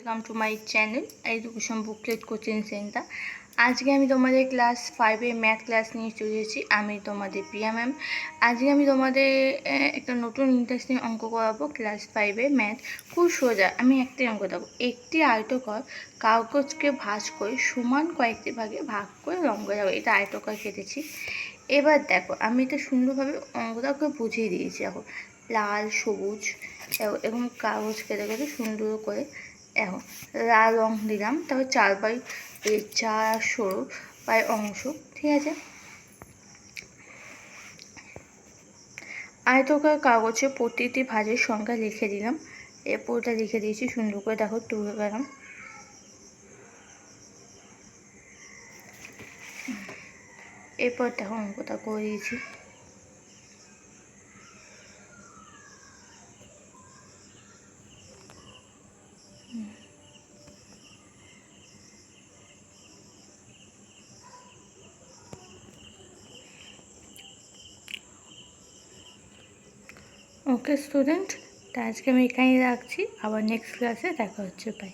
Welcome to my channel education booklet coaching centre. আজকে আমি তোমাদের ক্লাস 5-এর ম্যাথ ক্লাস নিয়ে চলে এসেছি। আমি তোমাদের প্রিয়া ম্যাম। আজকে আমি তোমাদের একটা নতুন ইন্টারেস্টিং অঙ্ক করাবো। ক্লাস 5-এর ম্যাথ খুব সোজা। আমি একটাই অঙ্ক দেবো। একটি আয়তকার কাগজকে ভাঁজ করে সমান কয়েকটি ভাগে ভাগ করে রঙ করে যাবো। এটা আয়তকার কেটেছি। এবার দেখো আমি এটা সুন্দরভাবে অঙ্কটাকে বুঝিয়ে দিয়েছি। এখন লাল সবুজ এরকম কাগজ কেটে কেটে সুন্দর করে এখন লাল রং দিলাম। তারপর 4/4 অংশ, ঠিক আছে। আয়তকার কাগজে প্রতিটি ভাঁজের সংখ্যা লিখে দিলাম। এরপরটা লিখে দিয়েছি সুন্দর করে, দেখো তুলে গেলাম। এরপর দেখো অঙ্কটা করে দিয়েছি। ওকে স্টুডেন্ট, তা আজকে আমি এখানেই রাখছি। আবার নেক্সট ক্লাসে দেখা হচ্ছে। বাই।